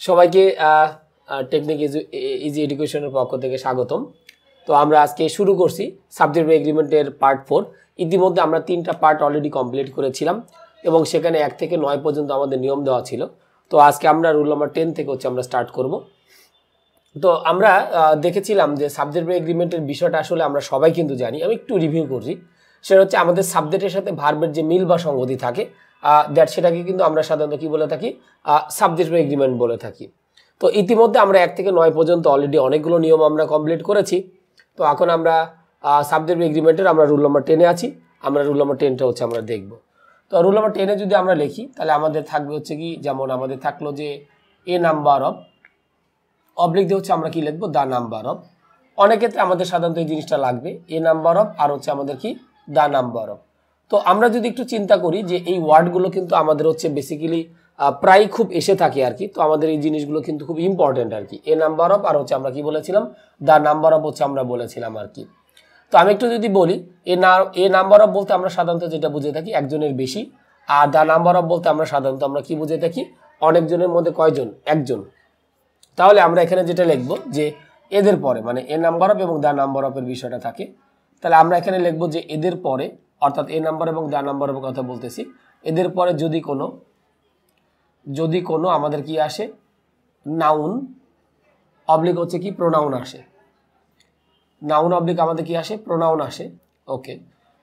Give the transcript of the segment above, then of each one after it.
সবাইকে technique easy এডুকেশনের পক্ষ থেকে স্বাগতম। তো আমরা আজকে শুরু করছি সাবজেক্ট এগ্রিমেন্টের পার্ট 4। ইতিমধ্যে আমরা 3টা পার্ট অলরেডি কমপ্লিট করেছিলাম এবং সেখানে 1 থেকে 9 পর্যন্ত আমাদের নিয়ম দেওয়া ছিল। তো আজকে আমরা রুল নাম্বার 10 থেকে আমরা স্টার্ট করব। তো আমরা দেখেছিলাম যে সাবজেক্ট এগ্রিমেন্টের বিষয়টা আসলে আমরা সবাই কিন্তু জানি। আমি একটু রিভিউ করছি। সেটা হচ্ছে আমাদের সাবজেক্টের সাথে ভার্বের যে মিল বা সংগতি থাকে সেটাকে কিন্তু আমরা সাধারণত কি বলে থাকি, সাবজেক্ট এগ্রিমেন্ট বলে থাকি। তো ইতিমধ্যে আমরা 1 থেকে 9 পর্যন্ত অলরেডি অনেকগুলো নিয়ম আমরা কমপ্লিট করেছি। তো এখন আমরা সাবজেক্ট এগ্রিমেন্টের আমরা রুল নাম্বার 10-এ আছি। আমরা রুল নাম্বার 10টা আমরা দেখব। তো রুল নাম্বার 10-এ যদি আমরা লিখি তাহলে আমাদের থাকবে কি, যেমন আমাদের থাকলো যে এ নাম্বার অফ অবলিক দিয়ে আমরা কি লিখবো, দা নাম্বার অফ। অনেক ক্ষেত্রে আমাদের সাধারণত এই জিনিসটা লাগবে, এ নাম্বার অফ আর আমাদের কি, দা নাম্বার অফ। তো আমরা যদি একটু চিন্তা করি যে এই ওয়ার্ডগুলো কিন্তু আমাদের বেসিক্যালি প্রায় খুব এসে থাকে আর কি। তো আমাদের এই জিনিসগুলো কিন্তু খুব ইম্পর্টেন্ট আর কি। এ নাম্বার অফ আর আমরা কি বলেছিলাম, দা নাম্বার অফ আমরা বলেছিলাম আর কি। তো আমি একটু যদি বলি এ নাম্বার অফ বলতে আমরা সাধারণত যেটা বুঝে থাকি একজনের বেশি, আর দা নাম্বার অফ বলতে আমরা সাধারণত কি বুঝে থাকি, অনেকজনের মধ্যে কয়জন, একজন। তাহলে আমরা এখানে যেটা লিখবো যে এদের পরে, মানে এ নাম্বার অফ এবং দা নাম্বার অফ এর বিষয়টা থাকে, তাহলে আমরা এখানে লিখবো যে এদের পরে, অর্থাৎ এ নাম্বার এবং দা নাম্বার অফ কথা বলতেছি, এদের পরে যদি কোনো আমাদের কি আসে, নাউন অবলিক কি, প্রোনাউন আসে। নাউন অবলিক আমাদের কি আসে, প্রোনাউন আসে। ওকে,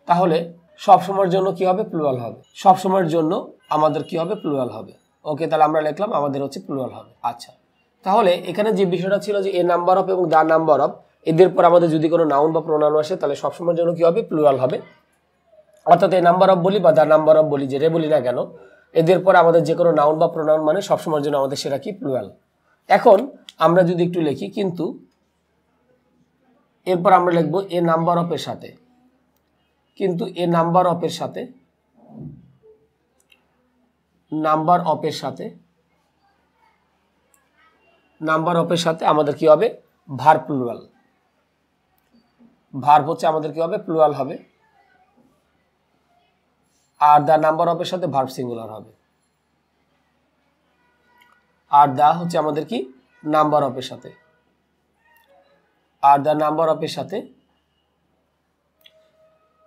তাহলে সব সময়ের জন্য কি হবে, প্লুরাল হবে। সব সময়ের জন্য আমাদের কি হবে, প্লুরাল হবে। ওকে, তাহলে আমরা লিখলাম আমাদের প্লুরাল হবে। আচ্ছা, তাহলে এখানে যে বিষয়টা ছিল যে এ নাম্বার অফ এবং দা নাম্বার অফ, এদের পর আমাদের যদি কোনো নাউন বা প্রোনাউন আসে তাহলে সবসময়ের জন্য কি হবে, প্লুরাল হবে। অর্থাৎ এ নাম্বার অফ বলি বা দা নাম্বার অফ বলি, যেটাই বলি না কেন, এদের পর আমাদের যে কোনো নাউন বা প্রোনাউন মানে সবসময়ের জন্য আমাদের সেটা কি, প্লুরাল। এখন আমরা যদি একটু লিখি, কিন্তু এরপর আমরা লিখবো এ নাম্বার অফ এর সাথে, কিন্তু এ নাম্বার অফ এর সাথে, নাম্বার অফ এর সাথে, নাম্বার অফ এর সাথে আমাদের কি হবে, ভার্ব প্লুরাল। ভার্ব আমাদের কি হবে, প্লুরাল হবে। আর দা নাম্বার অফ এর সাথে ভার্ব সিঙ্গুলার হবে। আর দা আমাদের কি, নাম্বার অফ এর সাথে, আর দা নাম্বার অফ এর সাথে,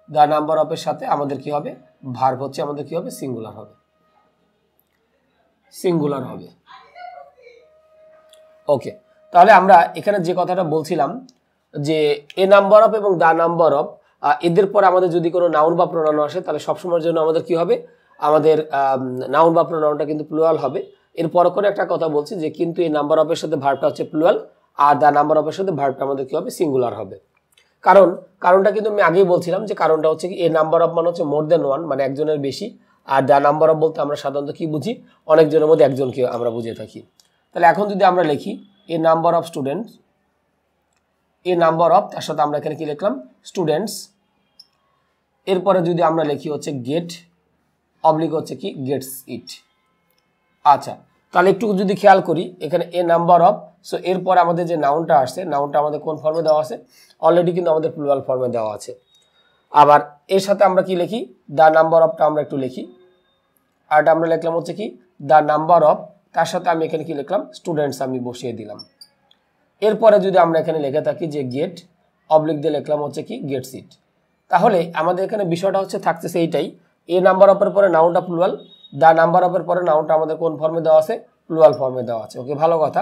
দা নাম্বার অফ এর সাথে আমাদের কি হবে, ভার্ব আমাদের কি হবে, সিঙ্গুলার হবে। সিঙ্গুলার হবে। ওকে, তাহলে আমরা এখানে যে কথাটা বলছিলাম যে এ নাম্বার অফ এবং দা নাম্বার অফ, এদের পর আমাদের যদি কোনো নাউন বা প্রোনাউন আসে তাহলে সবসময়ের জন্য আমাদের কি হবে, আমাদের নাউন বা প্রোনাউনটা কিন্তু প্লুরাল হবে। এরপর করে একটা কথা বলছি যে কিন্তু এই নাম্বার অফ এর সাথে ভার্বটা প্লুরাল, আর দা নাম্বার অফ এর সাথে ভার্বটা আমাদের কি হবে, সিঙ্গুলার হবে। কারণটা কিন্তু আমি আগেই বলছিলাম যে কারণটা কি, এ নাম্বার অফ মানে মোর দেন ওয়ান, মানে একজনের বেশি। আর দা নাম্বার অফ বলতে আমরা সাধারণত কি বুঝি, অনেকজনের মধ্যে একজনকে আমরা বুঝে থাকি। তাহলে এখন যদি আমরা লিখি a number of students, a number of তার সাথে আমরা এখানে কি লিখলাম, স্টুডেন্টস। এরপরে যদি আমরা লিখি গেট অবলিক কি, গেটস ইট। আচ্ছা, তাহলে একটু যদি খেয়াল করি এখানে এ নাম্বার অফ, সো এরপরে আমাদের যে নাউনটা আসছে, নাউনটা আমাদের কোন ফর্মে দেওয়া আছে, অলরেডি কিন্তু আমাদের প্লুরাল ফর্মে দেওয়া আছে। আবার এর সাথে আমরা কি লিখি, দা নাম্বার অফটা আমরা একটু লিখি। আর এটা আমরা লিখলাম কি, দা নাম্বার অফ, তার সাথে আমি এখানে কি লিখলাম, স্টুডেন্টস আমি বসিয়ে দিলাম। এরপরে যদি আমরা এখানে লিখে থাকি যে গেট অবলিক দিয়ে লিখলাম কি, গেটস ইট। তাহলে আমাদের এখানে বিষয়টা থাকতেছে এইটাই, এ নাম্বার অফের পরে নাউনটা প্লুরাল, দা নাম্বার অফের পরে নাউনটা আমাদের কোন ফর্মে দেওয়া আছে, প্লুরাল ফর্মে দেওয়া আছে। ওকে, ভালো কথা।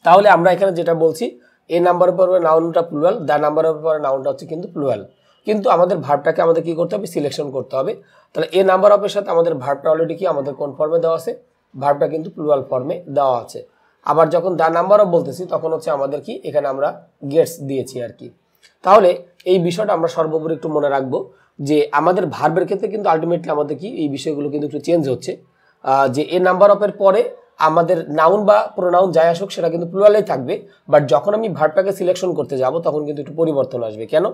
তাহলে আমরা এখানে যেটা বলছি, এ নাম্বারের পরে নাউনটা প্লুরাল, দা নাম্বারের পরে নাউনটা কিন্তু প্লুরাল, কিন্তু আমাদের ভার্বটাকে আমাদের কি করতে হবে, সিলেকশন করতে হবে। তাহলে এ নাম্বার অফের সাথে আমাদের ভার্বটা অলরেডি কি আমাদের কোন ফর্মে দেওয়া আছে, ভার্বটা কিন্তু প্লুরাল ফর্মে দেওয়া আছে। আবার যখন দা নাম্বার অফ বলতেছি তখন আমাদের কি, এখানে আমরা গেটস দিয়েছি আর কি। তাহলে এই বিষয়টা আমরা সর্বোপরি একটু মনে রাখবো যে আমাদের ভার্বের ক্ষেত্রে কিন্তু আলটিমেটলি আমাদের কি এই বিষয়গুলো কিন্তু একটু চেঞ্জ হচ্ছে, যে এ নাম্বার অফের পরে আমাদের নাউন বা প্রোনাউন যাই আসুক সেটা কিন্তু প্লুরালেই থাকবে, বাট যখন আমি ভার্বটাকে সিলেকশন করতে যাব তখন কিন্তু একটু পরিবর্তন আসবে। কেন?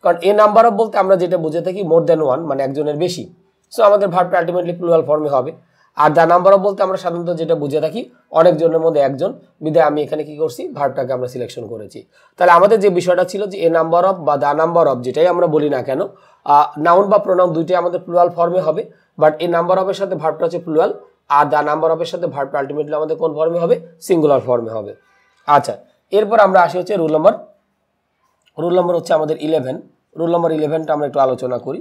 কারণ এ নাম্বার অফ বলতে আমরা যেটা বুঝে থাকি মোর দেন ওয়ান, মানে একজনের বেশি, সো আমাদের ভার্বটা আলটিমেটলি প্লুরাল ফর্মে হবে। আর দা নাম্বার অফ বলতে আমরা সাধারণত যেটা বুঝে থাকি অনেকজনের মধ্যে একজন, বিধায় আমি এখানে কি করছি, ভার্বটাকে আমরা সিলেকশন করেছি। তাহলে আমাদের যে বিষয়টা ছিল যে এ নাম্বার অফ বা দা নাম্বার অফ যেটাই আমরা বলি না কেন, নাউন বা প্রোনাউন দুইটাই আমাদের প্লুরাল ফর্মে হবে, বাট এই নাম্বার অফের সাথে ভার্বটা প্লুরাল, আর দ্য নাম্বার অফের সাথে ভার্বটা আলটিমেটলি আমাদের কোন ফর্মে হবে? সিঙ্গুলার ফর্মে হবে। আচ্ছা, এরপর আমরা আসি হচ্ছে রুল নাম্বার হচ্ছে আমাদের 11। রুল নাম্বার 11টা আমরা একটু আলোচনা করি।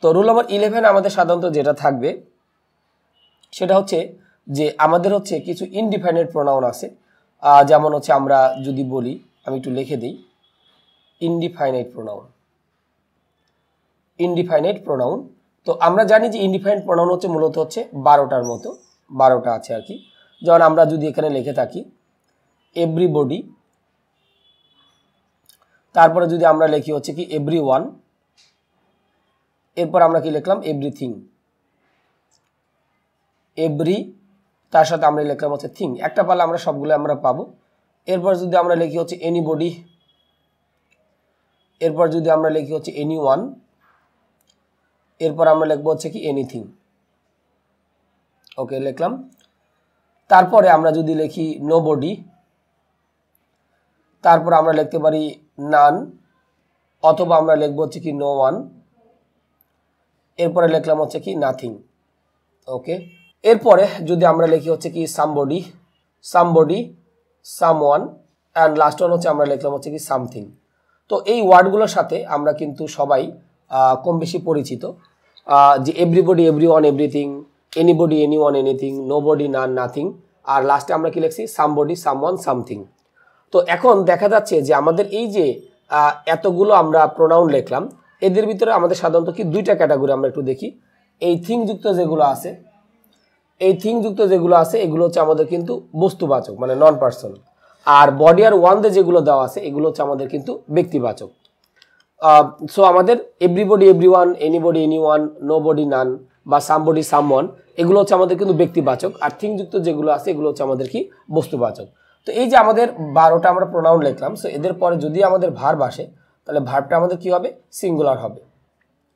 তো রুল নাম্বার 11 আমাদের সাধারণত যেটা থাকবে সেটা হচ্ছে যে আমাদের হচ্ছে কিছু ইনডিফাইনাইট প্রোনাউন আছে, যেমন হচ্ছে আমরা যদি বলি, আমি একটু লিখে দিই, ইনডিফাইনাইট প্রোনাউন। তো আমরা জানি যে ইনডিফাইনাইট প্রোনাউন হচ্ছে মূলত হচ্ছে 12টার মতো, 12টা আছে আর কি। যেমন আমরা যদি এখানে লিখে থাকি এভরিবডি, তারপরে যদি আমরা লিখি হচ্ছে কি এভরিওয়ান, এরপর আমরা কি লিখলাম এভরিথিং, এভরি তার সাথে আমরা লিখলাম হচ্ছে থিং, একটা পারলে আমরা সবগুলো আমরা পাবো। এরপর যদি আমরা লিখি হচ্ছে এনিবডি, এরপর যদি আমরা লিখি হচ্ছে এনিওয়ান, এরপর আমরা লিখবো হচ্ছে কি এনিথিং। ওকে, লিখলাম। তারপরে আমরা যদি লিখি নোবডি, তারপর আমরা লিখতে পারি নান, অথবা আমরা লিখবো হচ্ছে কি নো ওয়ান, এরপরে লিখলাম হচ্ছে কি নাথিং। ওকে, এরপরে যদি আমরা লিখি হচ্ছে কি somebody, someone, and last one হচ্ছে আমরা লিখলাম হচ্ছে কি সামথিং। তো এই ওয়ার্ডগুলোর সাথে আমরা কিন্তু সবাই কম বেশি পরিচিত, যে everybody, everyone, everything, anybody, anyone, anything, nobody, none, nothing, আর লাস্টে আমরা কি লিখছি সামবডি, সামওয়ান, সামথিং। তো এখন দেখা যাচ্ছে যে আমাদের এই যে এতগুলো আমরা প্রোনাউন লিখলাম, এদের ভিতরে আমাদের সাধারণত কি দুইটা ক্যাটাগরি আমরা একটু দেখি। এই থিং যুক্ত যেগুলো আছে, এগুলো হচ্ছে আমাদের কিন্তু বস্তুবাচক, মানে নন পার্সন। আর বডি আর ওয়ানদে যেগুলো দেওয়া আছে এগুলো হচ্ছে আমাদের কিন্তু ব্যক্তিবাচক। সো আমাদের everybody, everyone, anybody, anyone, nobody, none বা সামবডি, সামওয়ান, এগুলো হচ্ছে আমাদের কিন্তু ব্যক্তিবাচক। আর থিং যুক্ত যেগুলো আছে এগুলো হচ্ছে আমাদের কি বস্তুবাচক। তো এই যে আমাদের 12টা আমরা প্রোনাউন লিখলাম, সো এদের পরে যদি আমাদের ভার্ব আসে তাহলে ভার্বটা আমাদের কি হবে? সিঙ্গুলার হবে।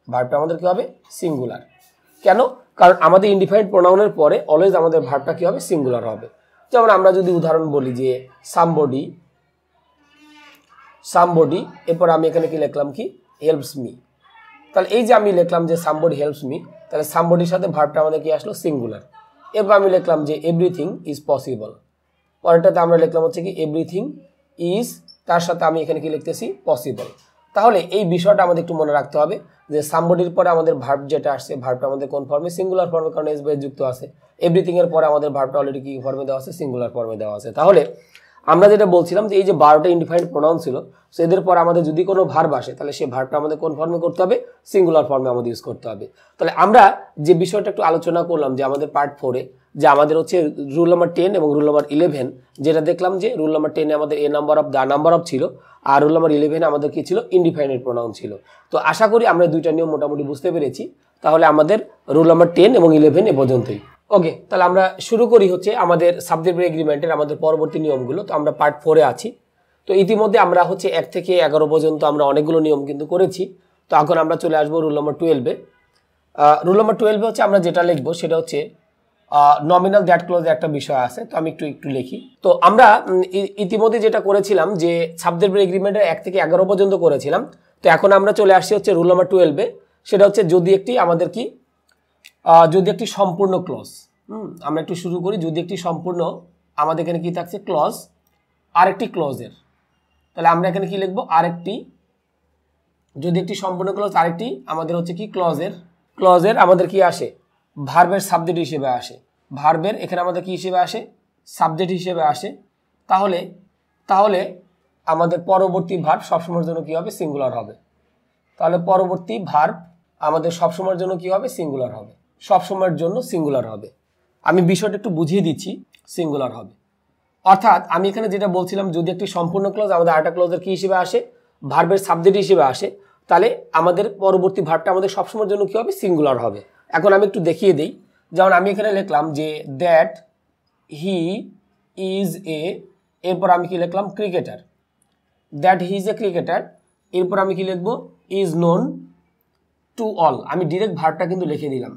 ভার্বটা আমাদের কি হবে? সিঙ্গুলার। কেন? কারণ আমাদের ইনডিফাইনাইট প্রোনাউনের পরে অলওয়েজ আমাদের ভার্বটা কি হবে? সিঙ্গুলার হবে। যেমন আমরা যদি উদাহরণ বলি যে সামবডি, এরপর আমি এখানে কি লিখলাম কি হেল্পস মি, তাহলে এই যে আমি লিখলাম যে সামবডি হেল্পস মি, তাহলে সামবডির সাথে ভার্বটা আমাদের কি আসলো? সিঙ্গুলার। এরপর আমি লিখলাম যে এভরিথিং ইজ পসিবল, পরেরটাতে আমরা লিখলাম হচ্ছে কি এভরিথিং ইজ, তার সাথে আমি এখানে কি লিখতেছি? পসিবল। তাহলে এই বিষয়টা আমাদের একটু মনে রাখতে হবে যে সামবডির পরে আমাদের ভার্ব যেটা আসছে, ভার্বটা আমাদের কোন ফর্মে? সিঙ্গুলার ফর্মে, কারণ এস বেস যুক্ত আছে। এভরিথিং এর পরে আমাদের ভার্বটা অলরেডি কি ফর্মে দেওয়া আছে? সিঙ্গুলার ফর্মে দেওয়া আছে। তাহলে আমরা যেটা বলছিলাম যে এই যে 12টা ইনডিফাইনাইট প্রোনাউন ছিল, সো এদের পর আমাদের যদি কোনো ভার্ব আসে তাহলে সেই ভার্বটা আমাদের কোন ফর্মে করতে হবে? সিঙ্গুলার ফর্মে আমাদের ইউজ করতে হবে। তাহলে আমরা যে বিষয়টা একটু আলোচনা করলাম যে আমাদের পার্ট 4-এ যে আমাদের হচ্ছে রুল নাম্বার 10 এবং রুল নাম্বার 11, যেটা দেখলাম যে রুল নাম্বার 10-এ আমাদের a number of, the number of ছিল, আর রুল নাম্বার 11-এ আমাদের কি ছিল? ইনডিফাইনাইট প্রোনাউন ছিল। তো আশা করি আমরা দুইটা নিয়ম মোটামুটি বুঝতে পেরেছি। তাহলে আমাদের রুল নাম্বার 10 এবং 11 এ পর্যন্তই। ওকে, তাহলে আমরা শুরু করি হচ্ছে আমাদের সাবজেক্ট এগ্রিমেন্টের আমাদের পরবর্তী নিয়মগুলো। তো আমরা পার্ট 4-এ আছি। তো ইতিমধ্যে আমরা হচ্ছে 1 থেকে 11 পর্যন্ত আমরা অনেকগুলো নিয়ম কিন্তু করেছি। তো এখন আমরা চলে আসবো রুল নাম্বার 12-এ। রুল নাম্বার 12-এ হচ্ছে আমরা যেটা লিখবো সেটা হচ্ছে নমিনাল দ্যাট ক্লজে একটা বিষয় আছে। তো আমি একটু লিখি। তো আমরা ইতিমধ্যে যেটা করেছিলাম যে সাবজেক্ট এগ্রিমেন্টের 1 থেকে 11 পর্যন্ত করেছিলাম। তো এখন আমরা চলে আসছি হচ্ছে রুল নাম্বার 12-এ। সেটা হচ্ছে যদি একটি আমাদের কি যদি একটি সম্পূর্ণ ক্লজ, আমরা একটু শুরু করি। যদি একটি সম্পূর্ণ, আমাদের এখানে কি থাকছে? ক্লজ, আরেকটি ক্লজের, তাহলে আমরা এখানে কি লিখবো? আরেকটি, যদি একটি সম্পূর্ণ ক্লজ আরেকটি আমাদের হচ্ছে কি ক্লজের আমাদের কি আসে? ভার্বের সাবজেক্ট হিসেবে আসে। ভার্বের এখানে আমাদের কি হিসেবে আসে? সাবজেক্ট হিসেবে আসে। তাহলে আমাদের পরবর্তী ভার্ব সবসময়ের জন্য কি হবে? সিঙ্গুলার হবে। তাহলে পরবর্তী ভার্ব আমাদের সবসময়ের জন্য কি হবে? সিঙ্গুলার হবে। সবসময়ের জন্য সিঙ্গুলার হবে। আমি বিষয়টা একটু বুঝিয়ে দিচ্ছি। সিঙ্গুলার হবে অর্থাৎ আমি এখানে যেটা বলছিলাম, যদি একটি সম্পূর্ণ ক্লজ আমাদের আরেকটা ক্লজের কি হিসেবে আসে? ভার্বের সাবজেক্ট হিসেবে আসে, তাহলে আমাদের পরবর্তী ভার্বটা আমাদের সবসময়ের জন্য কি হবে? সিঙ্গুলার হবে। এখন আমি একটু দেখিয়ে দিই। যেমন আমি এখানে লিখলাম যে দ্যাট হি ইজ এ, এরপর আমি কি লিখলাম? Cricketer. That he is a cricketer, এরপর আমি কি লিখবো? Is known to all. আমি ডিরেক্ট ভার্বটা কিন্তু লিখে দিলাম।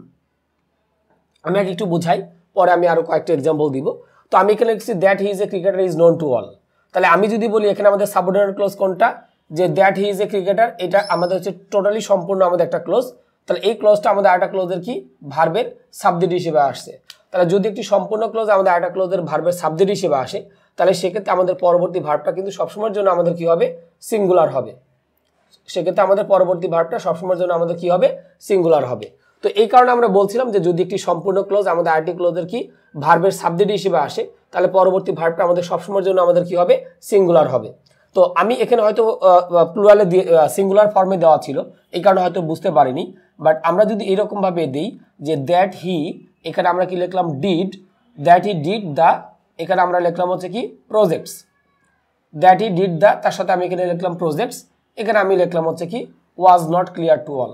আমি আগে একটু বোঝাই, পরে আমি আরো কয়েকটা এক্সাম্পল দিব। তো আমি এখানে লিখছি that he is a cricketer is known to all. তাহলে আমি যদি বলি এখানে আমাদের সাবঅর্ডিনেট ক্লজ কোনটা? যে that he is a cricketer, এটা আমাদের হচ্ছে টোটালি সম্পূর্ণ আমাদের একটা ক্লজ। তাহলে এই ক্লজটা আমাদের আরেকটা ক্লজের কি ভার্বের সাবজেক্ট হিসেবে আসছে। তাহলে যদি একটি সম্পূর্ণ ক্লজ আমাদের আরেকটা ক্লজের ভার্বের সাবজেক্ট হিসেবে আসে তাহলে সেক্ষেত্রে আমাদের পরবর্তী ভার্বটা কিন্তু সবসময়ের জন্য আমাদের কি হবে সিঙ্গুলার হবে। সেক্ষেত্রে আমাদের পরবর্তী ভার্বটা সবসময়ের জন্য আমাদের কি হবে সিঙ্গুলার হবে। তো এই কারণে আমরা বলছিলাম যে যদি একটি সম্পূর্ণ ক্লজ আমাদের আরেকটি ক্লজের কি ভার্বের সাবজেক্ট হিসেবে আসে তাহলে পরবর্তী ভার্বটা আমাদের সবসময়ের জন্য আমাদের কি হবে সিঙ্গুলার হবে। তো আমি এখানে হয়তো প্লুরালে দিয়ে সিঙ্গুলার ফর্মে দেওয়া ছিল এই কারণে হয়তো বুঝতে পারিনি, বাট আমরা যদি এরকম ভাবে দিই যে দ্যাট হি, এখানে আমরা কি লিখলাম did, that he did the, এখানে আমরা লিখলাম হচ্ছে কি projects, that he did the, তার সাথে আমি এখানে লিখলাম প্রজেক্টস, এখানে আমি লিখলাম হচ্ছে কি was not clear to all,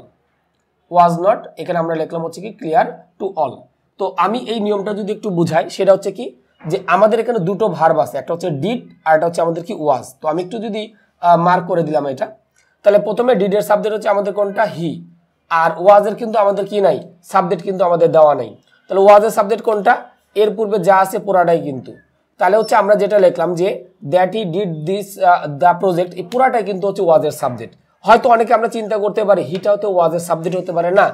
was not, এখানে আমরা লিখলাম হচ্ছে কি ক্লিয়ার টু অল। তো আমি এই নিয়মটা যদি একটু বুঝাই সেটা হচ্ছে কি যে আমাদের এখানে দুটো ভার্ব আছে, একটা হচ্ছে ডিড আর একটা হচ্ছে আমাদের কি ওয়াজ। তো আমি একটু যদি মার্ক করে দিলাম এটা, তাহলে প্রথমে ডিডের সাবজেক্ট হচ্ছে আমাদের কোনটা হি, আর ওয়াজের কিন্তু আমাদের কি নাই সাবজেক্ট কিন্তু আমাদের দেওয়া নাই। তাহলে ওয়াজের সাবজেক্ট কোনটা, এর পূর্বে যা আছে পুরাটাই কিন্তু, তাহলে হচ্ছে আমরা যেটা লিখলাম যে that he did this the project, এই পুরাটাই কিন্তু হচ্ছে ওয়াজের সাবজেক্ট। হয়তো অনেকে আমরা চিন্তা করতে পারি হিটা হতে ওয়াজের সাবজেক্ট হতে পারে না,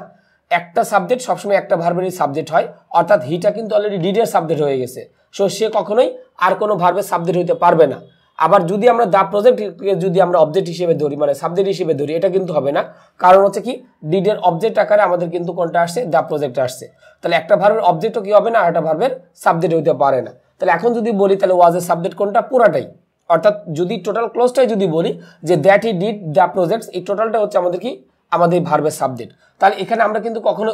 একটা সাবজেক্ট সবসময় একটা ভার্বেরই সাবজেক্ট হয়, অর্থাৎ হিটা কিন্তু অলরেডি ডিডের সাবজেক্ট হয়ে গেছে, সো সে কখনোই আর কোনো ভার্বের সাবজেক্ট হইতে পারবে না। আবার যদি আমরা দা প্রজেক্টকে যদি আমরা অবজেক্ট হিসেবে ধরি মানে সাবজেক্ট হিসেবে ধরি এটা কিন্তু হবে না, কারণ হচ্ছে কি ডিডের অবজেক্ট আকারে আমাদের কিন্তু কোনটা আসছে দা প্রজেক্ট আসছে। তাহলে একটা ভার্বের অবজেক্টও কি হবে না আর একটা ভার্বের সাবজেক্ট হইতে পারে না। তাহলে এখন যদি বলি তাহলে ওয়াজের সাবজেক্ট কোনটা পুরাটাই, অর্থাৎ যদি টোটাল ক্লোজটাই যদি বলি যে that he did the projects, এই টোটালটা হচ্ছে আমাদের কি আমাদের ভার্বের সাবজেক্ট। তাহলে এখানে আমরা কিন্তু কখনো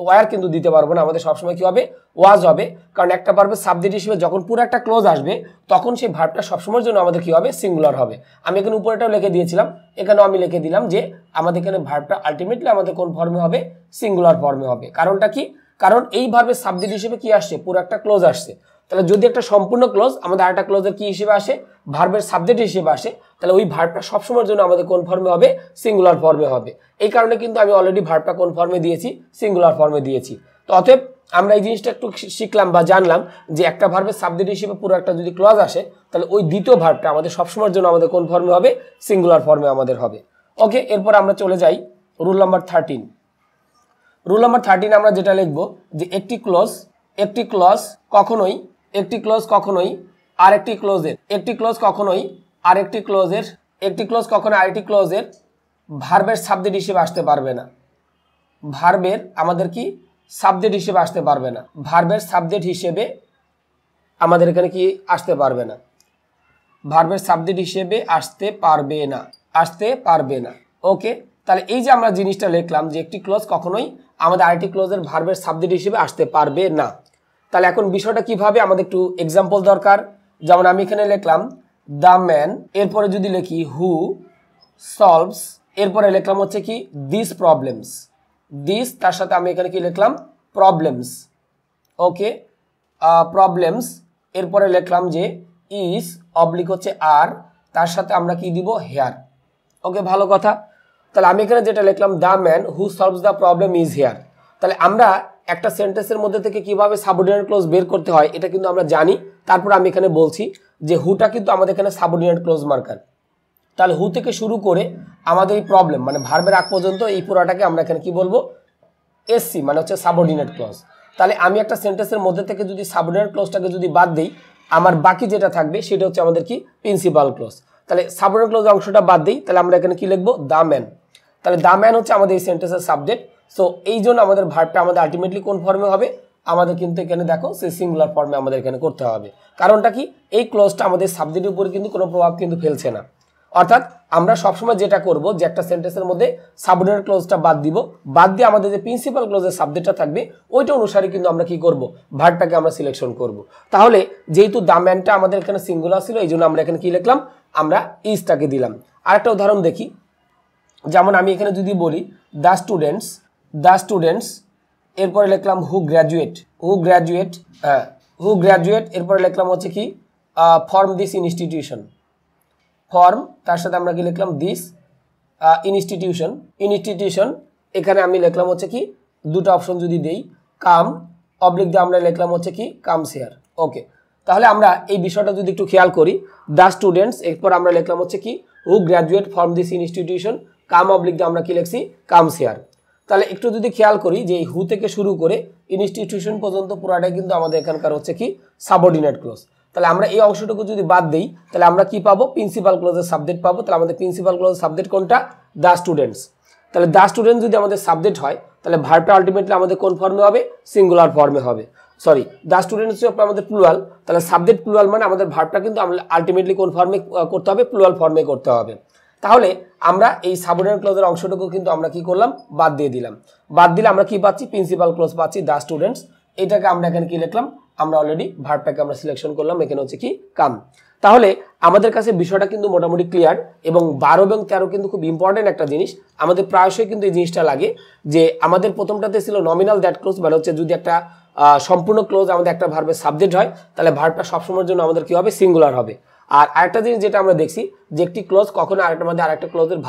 ওয়ার কিন্তু দিতে পারবো না, আমাদের সবসময় কি হবে ওয়াজ হবে, কারণ একটা ভার্বের সাবজেক্ট হিসেবে যখন পুরো একটা ক্লোজ আসবে তখন সেই ভার্বটা সবসময়ের জন্য আমাদের কি হবে সিঙ্গুলার হবে। আমি এখানে উপরেটাও লিখে দিয়েছিলাম, এখানেও আমি লিখে দিলাম যে আমাদের এখানে ভার্বটা আলটিমেটলি আমাদের কোন ফর্মে হবে সিঙ্গুলার ফর্মে হবে। কারণটা কি, কারণ এই ভার্বের সাবজেক্ট হিসেবে কি আসছে পুরো একটা ক্লোজ আসছে। তাহলে যদি একটা সম্পূর্ণ ক্লোজ আমাদের আরেকটা ক্লোজের কি হিসেবে আসে ভার্বের সাবজেক্ট হিসেবে আসে, তাহলে ওই ভার্বটা সবসময়ের জন্য আমাদের কোন ফর্মে হবে সিঙ্গুলার ফর্মে হবে। এই কারণে কিন্তু আমি অলরেডি ভার্বটা কোন ফর্মে দিয়েছি সিঙ্গুলার ফর্মে দিয়েছি। তো অতএব আমরা এই জিনিসটা একটু শিখলাম বা জানলাম যে একটা ভার্বের সাবজেক্ট হিসেবে পুরো একটা যদি ক্লজ আসে তাহলে ওই দ্বিতীয় ভার্বটা আমাদের সবসময়ের জন্য আমাদের কোন ফর্মে হবে সিঙ্গুলার ফর্মে আমাদের হবে। ওকে, এরপর আমরা চলে যাই রুল নাম্বার 13। রুল নাম্বার 13 আমরা যেটা লিখবো যে একটি ক্লজ কখনোই আরেকটি ক্লোজের ভার্বের সাবজেক্ট হিসেবে আসতে পারবে না, ভার্বের আমাদের কি সাবজেক্ট হিসেবে আসতে পারবে না, ভার্বের সাবজেক্ট হিসেবে আমাদের এখানে কি আসতে পারবে না, ভার্বের সাবজেক্ট হিসেবে আসতে পারবে না। ওকে, তাহলে এই যে আমরা জিনিসটা লিখলাম যে একটি ক্লজ কখনোই আমাদের আরেকটি ক্লোজের ভার্বের সাবজেক্ট হিসেবে আসতে পারবে না। তাহলে এখন বিষয়টা কিভাবে আমাদের একটু এক্সাম্পল দরকার। যেমন আমি এখানে লিখলাম দ্য ম্যান, এরপরে যদি লিখি হু সলভস, এরপরে লিখলাম হচ্ছে কি দিস প্রবলেমস, দিস তার সাথে আমি এখানে কি লিখলাম প্রবলেমস। ওকে, প্রবলেমস, এরপরে লিখলাম যে ইজ অবলিক হচ্ছে আর, তার সাথে আমরা কি দিব হেয়ার। ওকে, ভালো কথা। তাহলে আমি এখানে যেটা লিখলাম the man who solves the problem is here. তাহলে আমরা একটা সেন্টেন্সের মধ্যে থেকে কিভাবে সাবঅর্ডিনেট ক্লোজ বের করতে হয় এটা কিন্তু আমরা জানি। তারপর আমি এখানে বলছি যে হুটা কিন্তু আমাদের এখানে সাবঅর্ডিনেট ক্লোজ মার্কার। তাহলে হু থেকে শুরু করে আমাদের এই প্রবলেম মানে ভার্বের আগ পর্যন্ত এই পুরাটাকে আমরা এখানে কি বলবো এসসি মানে হচ্ছে সাবঅর্ডিনেট ক্লোজ। তাহলে আমি একটা সেন্টেন্সের মধ্যে থেকে যদি সাবঅর্ডিনেট ক্লোজটাকে যদি বাদ দিই আমার বাকি যেটা থাকবে সেটা হচ্ছে আমাদের কি প্রিন্সিপাল ক্লোজ। তাহলে সাবঅর্ডিনেট ক্লোজ অংশটা বাদ দিই, তাহলে আমরা এখানে কি লিখবো দ্য ম্যান। তাহলে দ্য ম্যান হচ্ছে আমাদের এই সেন্টেন্সের সাবজেক্ট। সো এই জন্য আমাদের ভার্বটা আমাদের আলটিমেটলি কোন ফর্মে হবে আমাদের কিন্তু এখানে দেখো সেই সিঙ্গুলার ফর্মে আমাদের এখানে করতে হবে। কারণটা কি এই ক্লোজটা আমাদের সাবজেক্টের উপরে কিন্তু কোনো প্রভাব কিন্তু ফেলছে না। অর্থাৎ আমরা সবসময় যেটা করব যে একটা সেন্টেন্সের মধ্যে সাবঅর্ডিনেট ক্লোজটা বাদ দিব, বাদ দিয়ে আমাদের যে প্রিন্সিপাল ক্লোজের সাবজেক্টটা থাকবে ওইটা অনুসারে কিন্তু আমরা কি করব ভার্বটাকে আমরা সিলেকশন করব। তাহলে যেহেতু দ্য ম্যানটা আমাদের এখানে সিঙ্গুলার ছিল এই জন্য আমরা এখানে কি লিখলাম আমরা ইজটাকে দিলাম। আরেকটা উদাহরণ দেখি, যেমন আমি এখানে যদি বলি দ্য স্টুডেন্টস, এরপরে লিখলাম হু গ্র্যাজুয়েট, এরপরে লিখলাম হচ্ছে কি ফর্ম দিস ইনস্টিটিউশন, ফর্ম তার সাথে আমরা কি লিখলাম দিস ইনস্টিটিউশন, এখানে আমি লিখলাম হচ্ছে কি দুটো অপশন যদি দেই কাম অবলিক দিয়ে আমরা লিখলাম হচ্ছে কি কামস হিয়ার। ওকে, তাহলে আমরা এই বিষয়টা যদি একটু খেয়াল করি দ্য স্টুডেন্টস, এরপর আমরা লিখলাম হচ্ছে কি who graduate from this institution, comma oblique দিয়ে আমরা কি লিখছি কামস হিয়ার। তাহলে একটু যদি খেয়াল করি যে হু থেকে শুরু করে ইনস্টিটিউশন পর্যন্ত পুরাটাই কিন্তু আমাদের এখানকার হচ্ছে কি সাবঅর্ডিনেট ক্লজ। তাহলে আমরা এই অংশটুকু যদি বাদ দিই তাহলে আমরা কি পাবো, প্রিন্সিপাল ক্লজের সাবজেক্ট পাবো। তাহলে আমাদের প্রিন্সিপাল ক্লজের সাবজেক্ট কোনটা, দ্য স্টুডেন্টস। তাহলে দ্য স্টুডেন্ট যদি আমাদের সাবজেক্ট হয় তাহলে ভার্বটা আলটিমেটলি আমাদের কোন ফর্মে হবে, সিঙ্গুলার ফর্মে হবে। সরি, দ্য স্টুডেন্টস হচ্ছে আমাদের প্লুরাল, তাহলে সাবজেক্ট প্লুরাল মানে আমাদের ভার্বটা কিন্তু আলটিমেটলি কোন ফর্মে করতে হবে, প্লুরাল ফর্মে করতে হবে। তাহলে আমরা এই সাবঅর্ডিনেট ক্লজের অংশটুকু কিন্তু আমরা কি করলাম, বাদ দিয়ে দিলাম। বাদ দিলে আমরা কি পাচ্ছি, প্রিন্সিপাল ক্লজ পাচ্ছি, দ্য স্টুডেন্টস। এটাকে আমরা এখানে কি লিখলাম, আমরা অলরেডি ভার্বটাকে আমরা সিলেকশন করলাম, এখানে হচ্ছে কি কাম। তাহলে আমাদের কাছে বিষয়টা কিন্তু মোটামুটি ক্লিয়ার। এবং 12 এবং 13 কিন্তু খুব ইম্পর্টেন্ট একটা জিনিস, আমাদের প্রায়শই কিন্তু এই জিনিসটা লাগে যে আমাদের প্রথমটাতে ছিল নমিনাল দ্যাট ক্লোজ, মানে হচ্ছে যদি একটা সম্পূর্ণ ক্লোজ আমাদের একটা ভার্বের সাবজেক্ট হয় তাহলে ভার্বটা সবসময়ের জন্য আমাদের কি হবে, সিঙ্গুলার হবে। আর আরেকটা জিনিস যেটা আমরা দেখছি যে একটি ক্লোজ কখনো আরেকটার মধ্যে আরেকটা ক্লোজের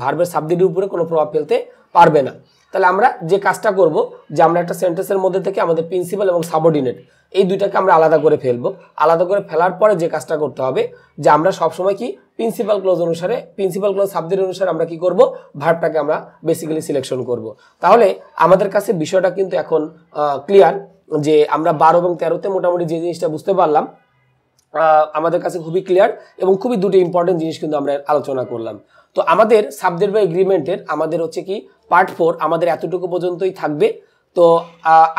ভার্বের সাবজেক্টের উপরে কোনো প্রভাব ফেলতে পারবে না। তাহলে আমরা যে কাজটা করব যে আমরা একটা সেন্টেন্সের মধ্যে থেকে আমাদের প্রিন্সিপাল এবং সাবঅর্ডিনেট এই দুইটাকে আমরা আলাদা করে ফেলবো। আলাদা করে ফেলার পরে যে কাজটা করতে হবে যে আমরা সবসময় কি প্রিন্সিপাল ক্লজ অনুসারে, প্রিন্সিপাল ক্লজ সাবজেক্ট অনুসারে আমরা কি করব, ভার্বটাকে আমরা বেসিক্যালি সিলেকশন করব। তাহলে আমাদের কাছে বিষয়টা কিন্তু এখন ক্লিয়ার যে আমরা 12 এবং 13তে মোটামুটি যে জিনিসটা বুঝতে পারলাম আমাদের কাছে খুবই ক্লিয়ার এবং খুবই দুটো ইম্পর্টেন্ট জিনিস কিন্তু আমরা আলোচনা করলাম। তো আমাদের সাবজেক্ট বা এগ্রিমেন্টের আমাদের হচ্ছে কি পার্ট 4 আমাদের এতটুকু পর্যন্তই থাকবে। তো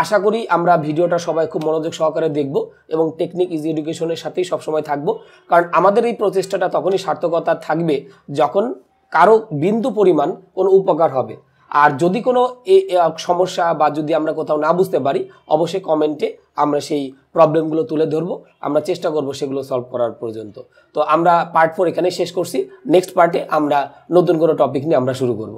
আশা করি আমরা ভিডিওটা সবাই খুব মনোযোগ সহকারে দেখব এবং টেকনিক ইজি এডুকেশনের সাথেই সবসময় থাকবো, কারণ আমাদের এই প্রচেষ্টাটা তখনই সার্থকতা থাকবে যখন কারো বিন্দু পরিমাণ কোনো উপকার হবে। আর যদি কোনো সমস্যা বা যদি আমরা কোথাও না বুঝতে পারি অবশ্যই কমেন্টে আমরা সেই প্রবলেমগুলো তুলে ধরবো, আমরা চেষ্টা করব সেগুলো সলভ করার পর্যন্ত। তো আমরা পার্ট 4 এখানে শেষ করছি, নেক্সট পার্টে আমরা নতুন কোনো টপিক নিয়ে আমরা শুরু করব।